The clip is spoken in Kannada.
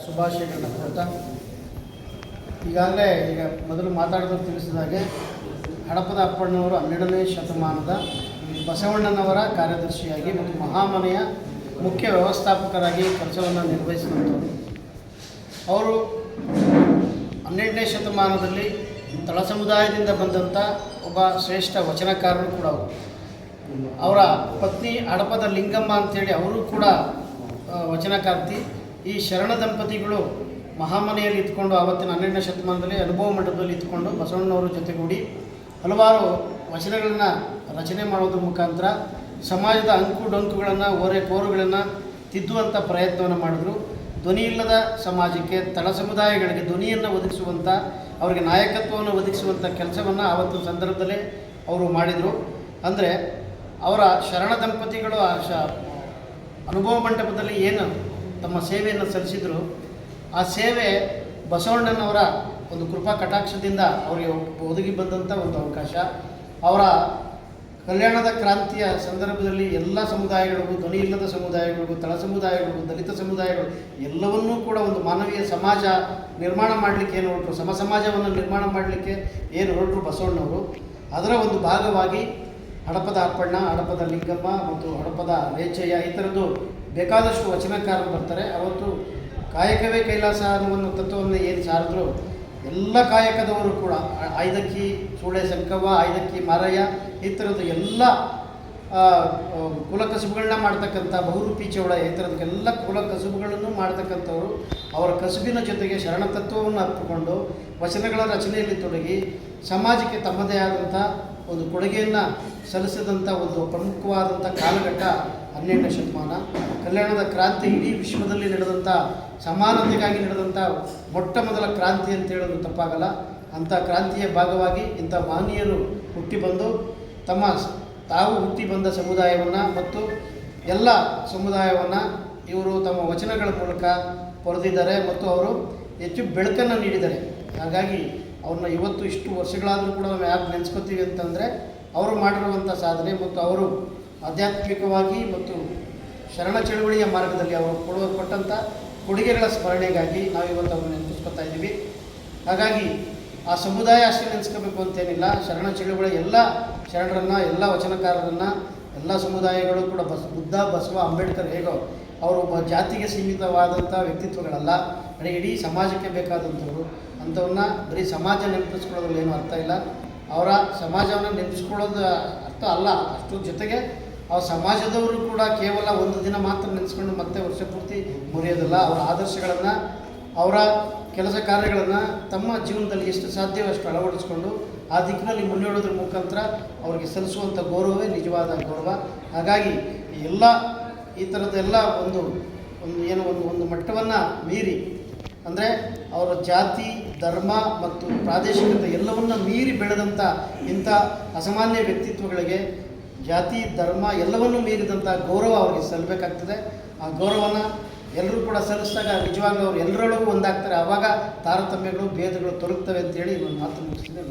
ಶುಭಾಶಯಗಳನ್ನ ಕೊಡ್ತಾ ಈಗಾಗಲೇ ಮೊದಲು ಮಾತಾಡೋದು ತಿಳಿಸಿದ ಹಾಗೆ ಹಡಪದ ಅಪ್ಪಣ್ಣವರು 12ನೇ ಶತಮಾನದ ಬಸವಣ್ಣನವರ ಕಾರ್ಯದರ್ಶಿಯಾಗಿ ಮತ್ತು ಮಹಾಮನೆಯ ಮುಖ್ಯ ವ್ಯವಸ್ಥಾಪಕರಾಗಿ ಕೆಲಸವನ್ನು ನಿರ್ವಹಿಸಿದಂಥವರು. ಅವರು 12ನೇ ಶತಮಾನದಲ್ಲಿ ತಳ ಸಮುದಾಯದಿಂದ ಬಂದಂಥ ಒಬ್ಬ ಶ್ರೇಷ್ಠ ವಚನಕಾರರು ಕೂಡ ಅವರು. ಅವರ ಪತ್ನಿ ಹಡಪದ ಲಿಂಗಮ್ಮ ಅಂಥೇಳಿ ಅವರು ಕೂಡ ವಚನಕಾರ್ತಿ. ಈ ಶರಣ ದಂಪತಿಗಳು ಮಹಾಮನೆಯಲ್ಲಿ ಇದ್ಕೊಂಡು ಆವತ್ತಿನ 12ನೇ ಶತಮಾನದಲ್ಲಿ ಅನುಭವ ಮಂಟಪದಲ್ಲಿ ಇದ್ಕೊಂಡು ಬಸವಣ್ಣನವರ ಜೊತೆಗೂಡಿ ಹಲವಾರು ವಚನಗಳನ್ನು ರಚನೆ ಮಾಡೋದ್ರ ಮುಖಾಂತರ ಸಮಾಜದ ಅಂಕು ಡೊಂಕುಗಳನ್ನು ಓರೆಕೋರುಗಳನ್ನು ತಿದ್ದುವಂಥ ಪ್ರಯತ್ನವನ್ನು ಮಾಡಿದ್ರು. ಧ್ವನಿ ಇಲ್ಲದ ಸಮಾಜಕ್ಕೆ ತಳ ಸಮುದಾಯಗಳಿಗೆ ಧ್ವನಿಯನ್ನು ಒದಗಿಸುವಂಥ ಅವರಿಗೆ ನಾಯಕತ್ವವನ್ನು ಒದಗಿಸುವಂಥ ಕೆಲಸವನ್ನು ಆವತ್ತಿನ ಸಂದರ್ಭದಲ್ಲೇ ಅವರು ಮಾಡಿದರು. ಅಂದರೆ ಅವರ ಶರಣ ದಂಪತಿಗಳು ಅನುಭವ ಮಂಟಪದಲ್ಲಿ ಏನು ತಮ್ಮ ಸೇವೆಯನ್ನು ಸಲ್ಲಿಸಿದರು, ಆ ಸೇವೆ ಬಸವಣ್ಣನವರ ಒಂದು ಕೃಪಾ ಕಟಾಕ್ಷದಿಂದ ಅವರಿಗೆ ಒದಗಿ ಬಂದಂಥ ಒಂದು ಅವಕಾಶ. ಅವರ ಕಲ್ಯಾಣದ ಕ್ರಾಂತಿಯ ಸಂದರ್ಭದಲ್ಲಿ ಎಲ್ಲ ಸಮುದಾಯಗಳಿಗೂ, ಧ್ವನಿ ಇಲ್ಲದ ಸಮುದಾಯಗಳಿಗೂ, ತಳ ಸಮುದಾಯಗಳಿಗೂ, ದಲಿತ ಸಮುದಾಯಗಳು ಎಲ್ಲವನ್ನೂ ಕೂಡ ಒಂದು ಮಾನವೀಯ ಸಮಾಜ ನಿರ್ಮಾಣ ಮಾಡಲಿಕ್ಕೆ ಏನು ಹೊರಟರು, ಸಮ ಸಮಾಜವನ್ನು ನಿರ್ಮಾಣ ಮಾಡಲಿಕ್ಕೆ ಏನು ಹೊರಟರು ಬಸವಣ್ಣವರು, ಅದರ ಒಂದು ಭಾಗವಾಗಿ ಹಡಪದ ಅಪ್ಪಣ್ಣ, ಹಡಪದ ಲಿಂಗಮ್ಮ ಮತ್ತು ಹಡಪದ ರೇಚಯ್ಯ ಈ ಥರದ್ದು ಬೇಕಾದಷ್ಟು ವಚನಕಾರರು ಬರ್ತಾರೆ. ಅವತ್ತು ಕಾಯಕವೇ ಕೈಲಾಸ ಅನ್ನುವ ತತ್ವವನ್ನು ಏನು ಸಾರಿದ್ರು ಎಲ್ಲ ಕಾಯಕದವರು ಕೂಡ ಐದಕ್ಕಿ ಸೂಳೆ ಸಂಕವ್ವ, ಐದಕ್ಕಿ ಮಾರಯ್ಯ ಈ ಥರದ್ದು ಎಲ್ಲ ಕುಲ ಕಸುಬುಗಳನ್ನ ಮಾಡ್ತಕ್ಕಂಥ ಬಹುರೂಪಿ ಚೌಡ ಈ ಥರದಕ್ಕೆಲ್ಲ ಕುಲ ಕಸುಬುಗಳನ್ನು ಮಾಡ್ತಕ್ಕಂಥವರು ಅವರ ಕಸುಬಿನ ಜೊತೆಗೆ ಶರಣ ತತ್ವವನ್ನು ಅಪ್ಪಿಕೊಂಡು ವಚನಗಳ ರಚನೆಯಲ್ಲಿ ತೊಡಗಿ ಸಮಾಜಕ್ಕೆ ತಮ್ಮದೇ ಆದಂಥ ಒಂದು ಕೊಡುಗೆಯನ್ನು ಸಲ್ಲಿಸಿದಂಥ ಒಂದು ಪ್ರಮುಖವಾದಂಥ ಕಾಲಘಟ್ಟ 12ನೇ ಶತಮಾನ. ಕಲ್ಯಾಣದ ಕ್ರಾಂತಿ ಇಡೀ ವಿಶ್ವದಲ್ಲಿ ನಡೆದಂಥ ಸಮಾನತೆಗಾಗಿ ನಡೆದಂಥ ಮೊಟ್ಟ ಮೊದಲ ಕ್ರಾಂತಿ ಅಂತ ಹೇಳೋದು ತಪ್ಪಾಗಲ್ಲ. ಅಂಥ ಕ್ರಾಂತಿಯ ಭಾಗವಾಗಿ ಇಂಥ ಮಹನೀಯರು ಹುಟ್ಟಿ ಬಂದು ತಾವು ಹುಟ್ಟಿ ಬಂದ ಸಮುದಾಯವನ್ನು ಮತ್ತು ಎಲ್ಲ ಸಮುದಾಯವನ್ನು ಇವರು ತಮ್ಮ ವಚನಗಳ ಮೂಲಕ ಪೊರೆದಿದ್ದಾರೆ ಮತ್ತು ಅವರು ಹೆಚ್ಚು ಬೆಳಕನ್ನು ನೀಡಿದ್ದಾರೆ. ಹಾಗಾಗಿ ಅವ್ರನ್ನ ಇವತ್ತು ಇಷ್ಟು ವರ್ಷಗಳಾದರೂ ಕೂಡ ನಾವು ಯಾಕೆ ನೆನೆಸ್ಕೋತೀವಿ ಅಂತಂದರೆ ಅವರು ಮಾಡಿರುವಂಥ ಸಾಧನೆ ಮತ್ತು ಅವರು ಆಧ್ಯಾತ್ಮಿಕವಾಗಿ ಮತ್ತು ಶರಣ ಚಳುವಳಿಯ ಮಾರ್ಗದಲ್ಲಿ ಅವರು ಕೊಟ್ಟಂಥ ಕೊಡುಗೆಗಳ ಸ್ಮರಣೆಗಾಗಿ ನಾವಿವತ್ತು ಅವ್ರನ್ನ ನೆನಪಿಸ್ಕೊತಾ ಇದ್ದೀವಿ. ಹಾಗಾಗಿ ಆ ಸಮುದಾಯ ಅಷ್ಟೇ ನೆನೆಸ್ಕೋಬೇಕು ಅಂತೇನಿಲ್ಲ. ಶರಣ ಚಳುವಳಿ ಎಲ್ಲ ಶರಣರನ್ನು, ಎಲ್ಲ ವಚನಕಾರರನ್ನು, ಎಲ್ಲ ಸಮುದಾಯಗಳು ಕೂಡ ಬುದ್ಧ, ಬಸವ, ಅಂಬೇಡ್ಕರ್ ಹೇಗೋ ಅವರು ಒಬ್ಬ ಜಾತಿಗೆ ಸೀಮಿತವಾದಂಥ ವ್ಯಕ್ತಿತ್ವಗಳಲ್ಲ, ಇಡೀ ಸಮಾಜಕ್ಕೆ ಬೇಕಾದಂಥವ್ರು. ಅಂಥವನ್ನ ಬರೀ ಸಮಾಜ ನೆನಪಿಸ್ಕೊಳ್ಳೋದ್ರಲ್ಲಿ ಏನೂ ಅರ್ಥ ಇಲ್ಲ. ಅವರ ಸಮಾಜವನ್ನು ನೆನೆಸ್ಕೊಳ್ಳೋದು ಅರ್ಥ ಅಲ್ಲ, ಅಷ್ಟು ಜೊತೆಗೆ ಅವ್ರ ಸಮಾಜದವರು ಕೂಡ ಕೇವಲ ಒಂದು ದಿನ ಮಾತ್ರ ನೆನೆಸ್ಕೊಂಡು ಮತ್ತೆ ವರ್ಷ ಪೂರ್ತಿ ಮುರಿಯೋದಿಲ್ಲ. ಅವರ ಆದರ್ಶಗಳನ್ನು, ಅವರ ಕೆಲಸ ಕಾರ್ಯಗಳನ್ನು ತಮ್ಮ ಜೀವನದಲ್ಲಿ ಎಷ್ಟು ಸಾಧ್ಯವೋ ಅಷ್ಟು ಅಳವಡಿಸ್ಕೊಂಡು ಆ ದಿಕ್ಕಿನಲ್ಲಿ ಮುನ್ನಡೆಯೋದ್ರ ಮುಖಾಂತರ ಅವರಿಗೆ ಸಲ್ಲಿಸುವಂಥ ಗೌರವವೇ ನಿಜವಾದ ಗೌರವ. ಹಾಗಾಗಿ ಎಲ್ಲ ಈ ಥರದ್ದೆಲ್ಲ ಒಂದು ಮಟ್ಟವನ್ನು ಮೀರಿ, ಅಂದರೆ ಅವರ ಜಾತಿ, ಧರ್ಮ ಮತ್ತು ಪ್ರಾದೇಶಿಕತೆ ಎಲ್ಲವನ್ನ ಮೀರಿ ಬೆಳೆದಂಥ ಇಂಥ ಅಸಾಮಾನ್ಯ ವ್ಯಕ್ತಿತ್ವಗಳಿಗೆ ಜಾತಿ, ಧರ್ಮ ಎಲ್ಲವನ್ನೂ ಮೀರಿದಂಥ ಗೌರವ ಅವರಿಗೆ ಸಲ್ಲಬೇಕಾಗ್ತದೆ. ಆ ಗೌರವನ ಎಲ್ಲರೂ ಕೂಡ ಸಲ್ಲಿಸಿದಾಗ ನಿಜವಾಗ್ಲೂ ಅವರು ಎಲ್ಲರೊಳಗೂ ಒಂದಾಗ್ತಾರೆ. ಆವಾಗ ತಾರತಮ್ಯಗಳು, ಭೇದಗಳು ತೊಲಗ್ತವೆ ಅಂತೇಳಿ ಒಂದು ಮಾತು ಮುಗಿಸಿದೆ.